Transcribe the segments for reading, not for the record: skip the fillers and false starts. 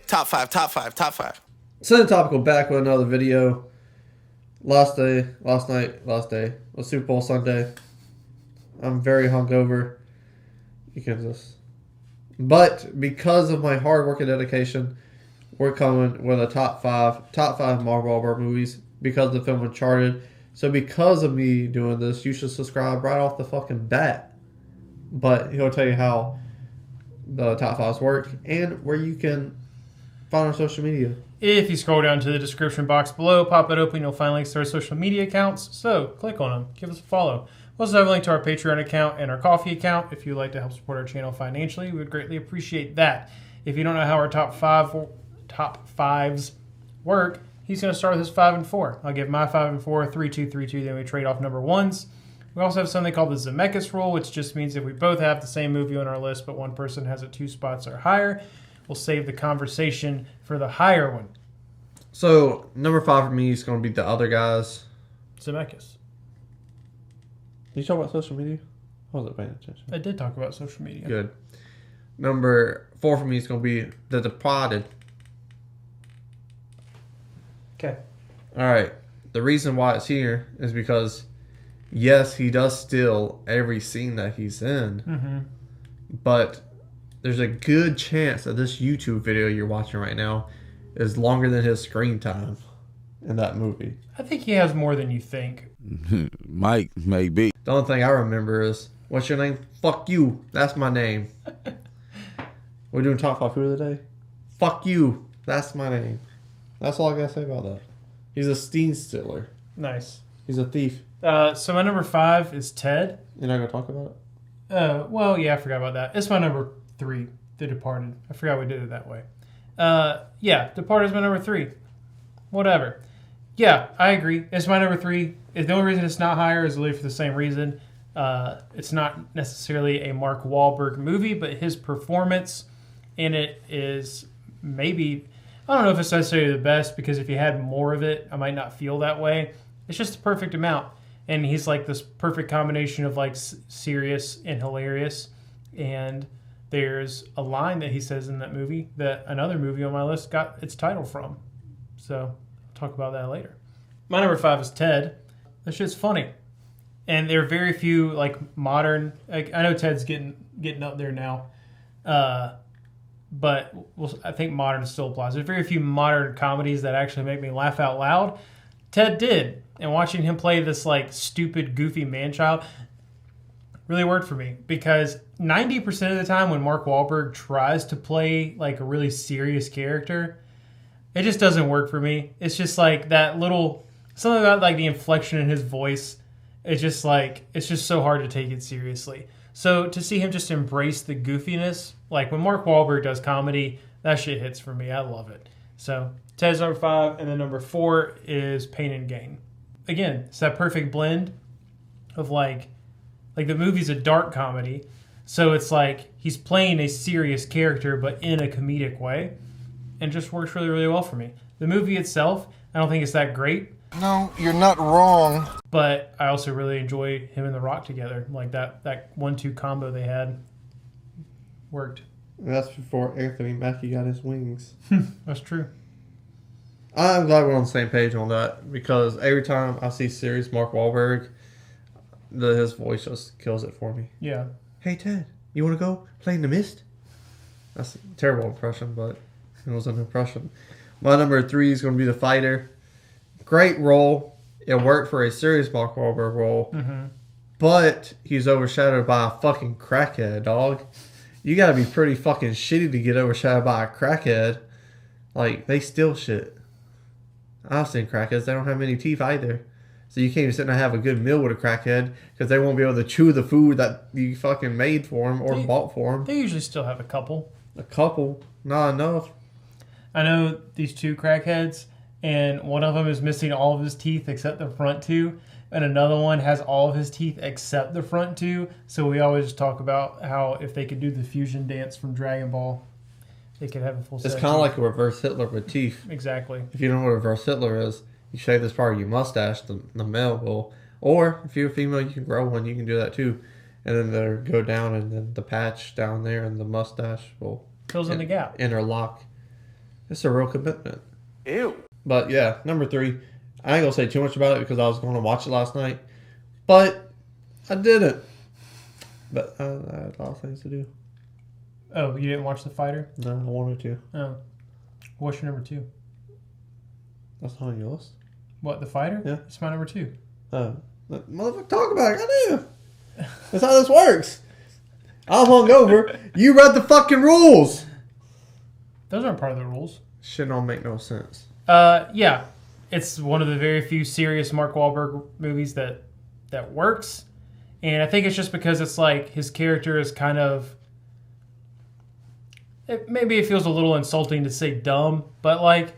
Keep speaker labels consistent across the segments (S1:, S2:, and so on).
S1: Top five.
S2: Topical back with another video. Last night was Super Bowl Sunday. I'm very hungover. But because of my hard work and dedication, we're coming with a top five Mark Wahlberg movies because of the film Uncharted. So because of me doing this, you should subscribe right off the fucking bat. But he'll tell you how the top fives work and where you can find our social media.
S3: If you scroll down to the description box below, pop it open, you'll find links to our social media accounts. So click on them, give us a follow. We also have a link to our Patreon account and our Coffee account. If you'd like to help support our channel financially, we would greatly appreciate that. If you don't know how our top fives work, he's going to start with his 5 and 4. I'll give my 5 and 4, 3, 2, 3, 2, then we trade off number ones. We also have something called the Zemeckis rule, which just means if we both have the same movie on our list, but one person has it 2 spots or higher, we'll save the conversation for the higher one.
S2: So, number 5 for me is going to be the other guys.
S3: Zemeckis.
S2: Did you talk about social media? I wasn't paying attention.
S3: I did talk about social media.
S2: Good. Number 4 for me is going to be The Departed.
S3: Okay.
S2: Alright. The reason why it's here is because, yes, he does steal every scene that he's in.
S3: Mm-hmm.
S2: But there's a good chance that this YouTube video you're watching right now is longer than his screen time in that movie.
S3: I think he has more than you think.
S4: Mike, maybe.
S2: The only thing I remember is, what's your name? Fuck you. That's my name. We're doing top 5 food of the day? Fuck you. That's my name. That's all I gotta say about that. He's a scene stealer.
S3: Nice.
S2: He's a thief.
S3: So my number 5 is Ted.
S2: You're not gonna talk about it?
S3: Well, yeah, I forgot about that. It's my number 3, The Departed. I forgot we did it that way. Yeah, Departed is my number 3. Whatever. Yeah, I agree. It's my number 3. The only reason it's not higher is literally for the same reason. It's not necessarily a Mark Wahlberg movie, but his performance in it is maybe... I don't know if it's necessarily the best, because if you had more of it, I might not feel that way. It's just the perfect amount. And he's like this perfect combination of like serious and hilarious. And there's a line that he says in that movie that another movie on my list got its title from. So I'll talk about that later. My number 5 is Ted. That shit's funny. And there are very few like modern... Like, I know Ted's getting up there now. But I think modern still applies. There's very few modern comedies that actually make me laugh out loud. Ted did. And watching him play this like stupid, goofy man-child really worked for me. Because 90% of the time when Mark Wahlberg tries to play like a really serious character, it just doesn't work for me. It's just like that little... Something about like the inflection in his voice. It's just so hard to take it seriously. So to see him just embrace the goofiness, like when Mark Wahlberg does comedy, that shit hits for me. I love it. So Ted's number 5, and then number 4 is Pain and Gain. Again, it's that perfect blend of like the movie's a dark comedy, so it's like he's playing a serious character but in a comedic way, and just works really, really well for me. The movie itself, I don't think it's that great.
S1: No, you're not wrong.
S3: But I also really enjoy him and The Rock together. Like that 1-2 combo they had worked.
S2: That's before Anthony Mackie got his wings.
S3: That's true.
S2: I'm glad we're on the same page on that, because every time I see serious Mark Wahlberg, his voice just kills it for me.
S3: Yeah.
S2: Hey Ted, you want to go play in the mist? That's a terrible impression, but it was an impression. My number 3 is going to be The Fighter. Great role. It worked for a serious Mark Wahlberg role.
S3: Mm-hmm.
S2: But he's overshadowed by a fucking crackhead, dog. You gotta be pretty fucking shitty to get overshadowed by a crackhead. Like, they steal shit. I've seen crackheads. They don't have many teeth either. So you can't even sit and have a good meal with a crackhead, because they won't be able to chew the food that you fucking made for them or bought for them.
S3: They usually still have a couple.
S2: A couple. Not enough.
S3: I know these 2 crackheads, and one of them is missing all of his teeth except the front 2, and another one has all of his teeth except the front 2. So we always talk about how if they could do the fusion dance from Dragon Ball, they could have a full set.
S2: It's kind of like a reverse Hitler with teeth.
S3: Exactly.
S2: If you don't know what a reverse Hitler is, you shave this part of your mustache, the male will. Or if you're a female, you can grow one, you can do that too. And then they'll go down, and then the patch down there and the mustache will
S3: fills in the gap.
S2: Interlock. It's a real commitment.
S1: Ew.
S2: But yeah, number 3. I ain't gonna say too much about it because I was going to watch it last night, but I didn't. But I had a lot of things to do.
S3: Oh, you didn't watch The Fighter?
S2: No, I wanted to.
S3: Oh. What's your number 2?
S2: That's not on your list.
S3: What, The Fighter?
S2: Yeah.
S3: It's my number 2.
S2: Motherfucker, talk about it. I knew. That's how this works. I'm hungover. You read the fucking rules.
S3: Those aren't part of the rules.
S2: Shit don't make no sense.
S3: Yeah. It's one of the very few serious Mark Wahlberg movies that works. And I think it's just because it's like his character is kind of... maybe it feels a little insulting to say dumb, but like,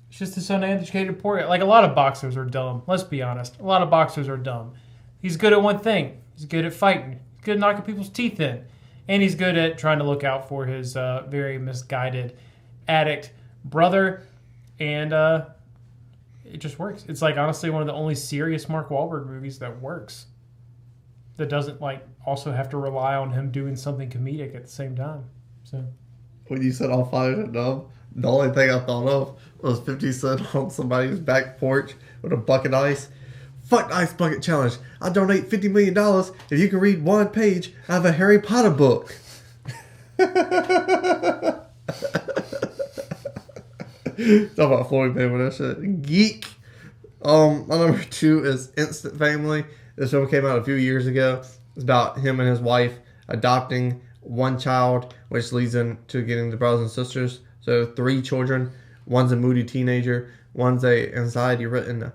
S3: it's just this uneducated poor... Like, a lot of boxers are dumb. Let's be honest. A lot of boxers are dumb. He's good at one thing. He's good at fighting. He's good at knocking people's teeth in. And he's good at trying to look out for his very misguided addict brother. And it just works. It's like, honestly, one of the only serious Mark Wahlberg movies that works. That doesn't, like, also have to rely on him doing something comedic at the same time. So...
S2: When you said all fighters are dumb, the only thing I thought of was 50 Cent on somebody's back porch with a bucket of ice. Fuck the Ice Bucket Challenge. I'll donate $50 million if you can read one page out of a Harry Potter book. Talk about Floyd Mayweather, that shit. Geek. My number 2 is Instant Family. This film came out a few years ago. It's about him and his wife adopting one child, which leads into getting the brothers and sisters. So 3 children. One's a moody teenager. One's a anxiety-ridden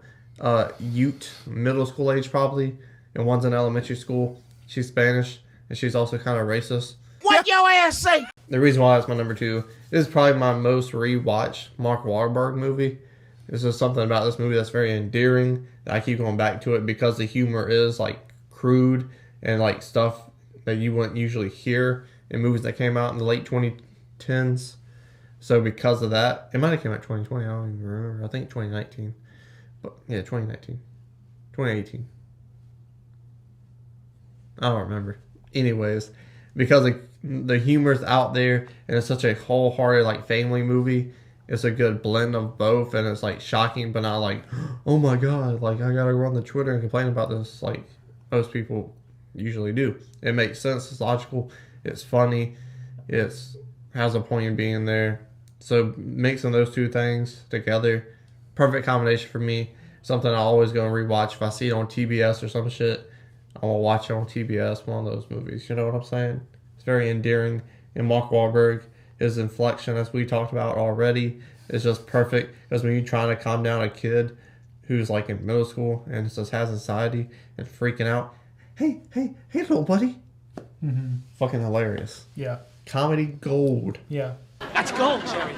S2: Ute, middle school age probably. And one's in elementary school. She's Spanish, and she's also kind of racist.
S1: What your ass say?
S2: The reason why it's my number 2 is probably my most rewatched Mark Wahlberg movie. There's just something about this movie that's very endearing. I keep going back to it because the humor is like crude and like stuff that you wouldn't usually hear in movies that came out in the late 2010s. So because of that, it might have came out 2020. I don't even remember. I think 2019. But yeah, 2019. 2018. I don't remember. Anyways, because the humor's out there and it's such a wholehearted like family movie, it's a good blend of both, and it's like shocking but not like, oh my god, like I gotta go on the Twitter and complain about this like most people usually do. It makes sense, it's logical, it's funny, it's has a point in being there. So mixing those two things together, perfect combination for me. Something I always go and rewatch. If I see it on TBS or some shit, I'm gonna watch it on TBS, one of those movies. You know what I'm saying? It's very endearing. And Mark Wahlberg, his inflection, as we talked about already, is just perfect. Because when you're trying to calm down a kid who's like in middle school and just has anxiety and freaking out, hey, little buddy.
S3: Mm-hmm.
S2: Fucking hilarious.
S3: Yeah.
S2: Comedy gold.
S3: Yeah.
S1: That's gold, Jerry.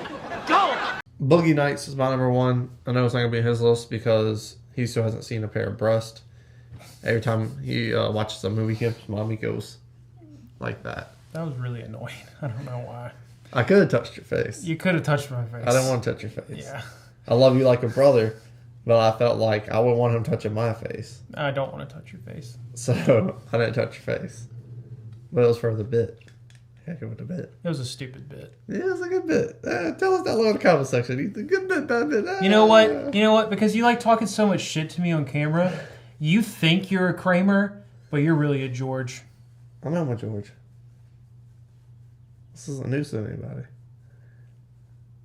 S1: Gold.
S2: Boogie Nights is my number 1. I know it's not going to be on his list because he still hasn't seen a pair of breasts. Every time he watches a movie, his mommy goes like that.
S3: That was really annoying. I don't know why.
S2: I could have touched your face.
S3: You could have touched my face.
S2: I didn't want to touch your face.
S3: Yeah.
S2: I love you like a brother, but I felt like I would want him touching my face.
S3: I don't want to touch your face.
S2: So I didn't touch your face. But it was for the bit. Heck of a bit.
S3: It was a stupid bit.
S2: Yeah, it was a good bit. Tell us that in the comment section. It's a good bit, bad bit.
S3: You know what? You know what? Because you like talking so much shit to me on camera, you think you're a Kramer, but you're really a George.
S2: I'm not a George. This isn't news to anybody.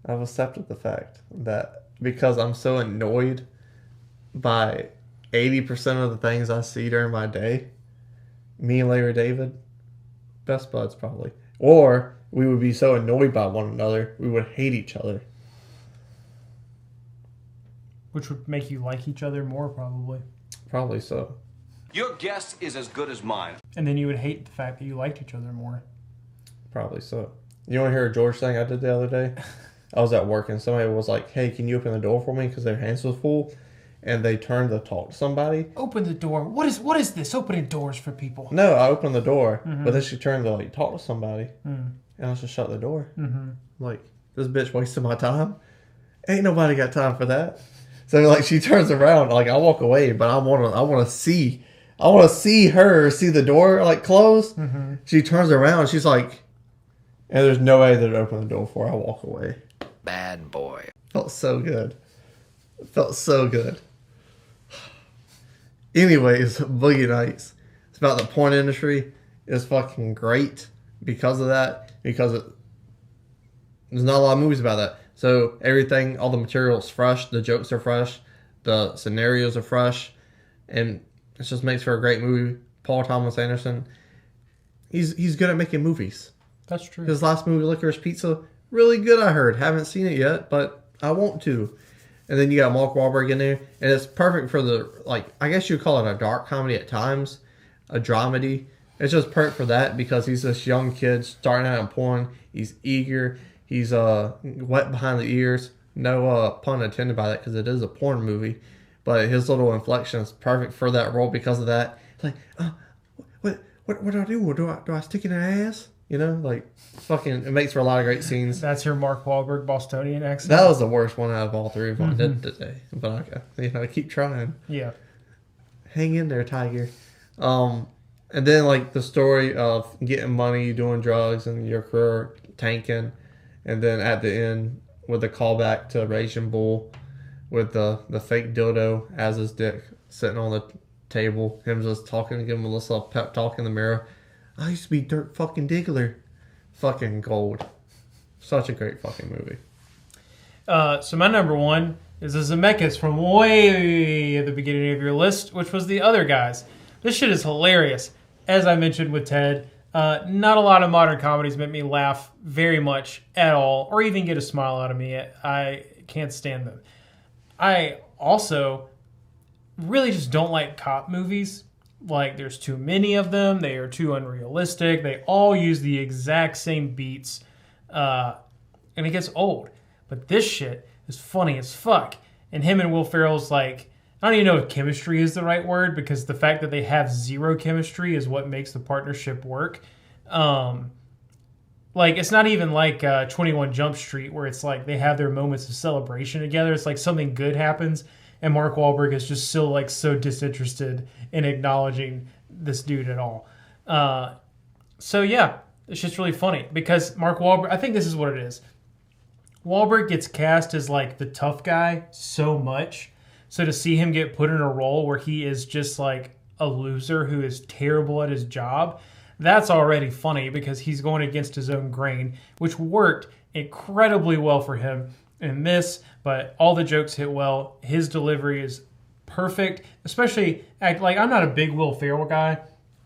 S2: I've accepted the fact that because I'm so annoyed by 80% of the things I see during my day, me and Larry David, best buds probably. Or we would be so annoyed by one another, we would hate each other.
S3: Which would make you like each other more, probably.
S2: Probably so.
S5: Your guess is as good as mine.
S3: And then you would hate the fact that you liked each other more.
S2: Probably so. You want to hear a George thing I did the other day? I was at work and somebody was like, hey, can you open the door for me? Because their hands was full. And they turned to talk to somebody.
S3: Open the door. What is this? Opening doors for people.
S2: No, I opened the door. But then she turned to like talk to somebody.
S3: Mm.
S2: And I just shut the door.
S3: Mm-hmm.
S2: Like, this bitch wasted my time. Ain't nobody got time for that. So like she turns around, like I walk away, but I wanna see her see the door like close. Mm-hmm. She turns around, she's like, and there's no way they'd open the door before I walk away.
S6: bad boy.
S2: Felt so good. Felt so good. Anyways, Boogie Nights. It's about the porn industry. It's fucking great because of that. Because there's not a lot of movies about that. So everything, all the material's fresh. The jokes are fresh. The scenarios are fresh. And it just makes for a great movie. Paul Thomas Anderson, he's good at making movies.
S3: That's true.
S2: His last movie, Licorice Pizza, really good, I heard. Haven't seen it yet, but I want to. And then you got Mark Wahlberg in there. And it's perfect for the, like, I guess you'd call it a dark comedy at times. A dramedy. It's just perfect for that because he's this young kid starting out in porn. He's eager. He's wet behind the ears. No pun intended by that because it is a porn movie. But his little inflection is perfect for that role because of that. It's like, what do I do? Do I stick in her ass? You know, like, fucking, it makes for a lot of great scenes.
S3: That's your Mark Wahlberg Bostonian accent?
S2: That was the worst one out of all three of them I did today. But I keep trying.
S3: Yeah.
S2: Hang in there, Tiger. And then, like, the story of getting money, doing drugs, and your career tanking. And then at the end, with the callback to Raging Bull, with the fake dildo as his dick sitting on the table. Him just talking, giving Melissa a pep talk in the mirror. I used to be Dirt fucking Diggler. Fucking gold. Such a great fucking movie.
S3: So my number one is the Zemeckis from way at the beginning of your list, which was The Other Guys. This shit is hilarious. As I mentioned with Ted, not a lot of modern comedies make me laugh very much at all, or even get a smile out of me. I can't stand them. I also really just don't like cop movies. Like, there's too many of them. They are too unrealistic. They all use the exact same beats. And it gets old. But this shit is funny as fuck. And him and Will Ferrell's, like, I don't even know if chemistry is the right word, because the fact that they have zero chemistry is what makes the partnership work. Like, it's not even like 21 Jump Street, where it's like they have their moments of celebration together. It's like something good happens, and Mark Wahlberg is just still, like, so disinterested in acknowledging this dude at all. So, yeah, it's just really funny, because Mark Wahlberg, I think this is what it is. Wahlberg gets cast as, like, the tough guy so much, so to see him get put in a role where he is just, like, a loser who is terrible at his job, that's already funny because he's going against his own grain, which worked incredibly well for him in this, but all the jokes hit well. His delivery is perfect, especially, like, I'm not a big Will Ferrell guy.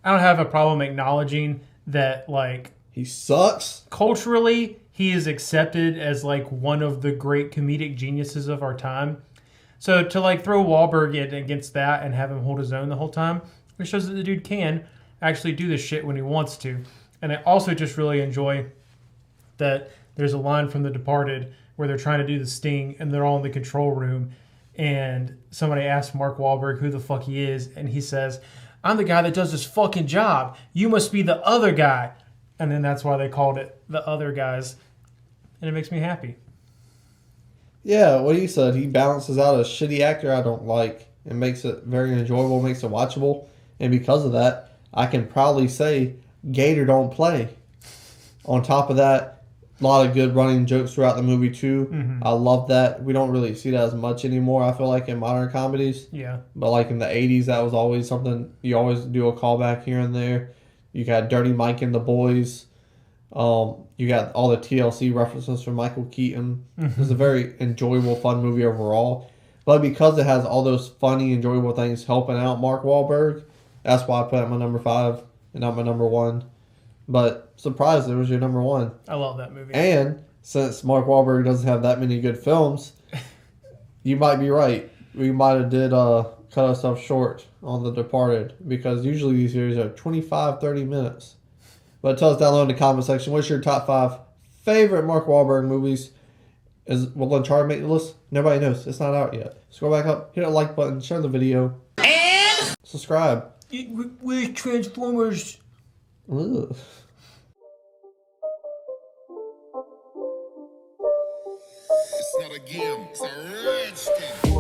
S3: I don't have a problem acknowledging that, like,
S2: he sucks.
S3: Culturally, he is accepted as, like, one of the great comedic geniuses of our time. So to, like, throw Wahlberg in against that and have him hold his own the whole time, it shows that the dude can actually do this shit when he wants to. And I also just really enjoy that there's a line from The Departed where they're trying to do the sting and they're all in the control room and somebody asks Mark Wahlberg who the fuck he is, and he says, "I'm the guy that does this fucking job. You must be the other guy." And then that's why they called it The Other Guys. And it makes me happy.
S2: Yeah, what you said, he balances out a shitty actor I don't like and makes it very enjoyable, makes it watchable. And because of that, I can proudly say Gator don't play. On top of that, a lot of good running jokes throughout the movie too. Mm-hmm. I love that. We don't really see that as much anymore, I feel like, in modern comedies.
S3: Yeah.
S2: But like in the 80s, that was always something, you always do a callback here and there. You got Dirty Mike and the Boys. You got all the TLC references from Michael Keaton. Mm-hmm. It's a very enjoyable, fun movie overall. But because it has all those funny, enjoyable things helping out Mark Wahlberg, that's why I put it my number 5 and not my number 1. But surprised it was your number 1.
S3: I love that movie.
S2: And since Mark Wahlberg doesn't have that many good films, you might be right. We might have did cut ourselves short on The Departed, because usually these series are 25, 30 minutes. But tell us down below in the comment section, what's your top 5 favorite Mark Wahlberg movies? Will Uncharted make the list? Nobody knows. It's not out yet. Scroll back up, hit that like button, share the video, and subscribe.
S3: Where's Transformers?
S2: Ugh.
S7: It's not a game, it's a rich thing.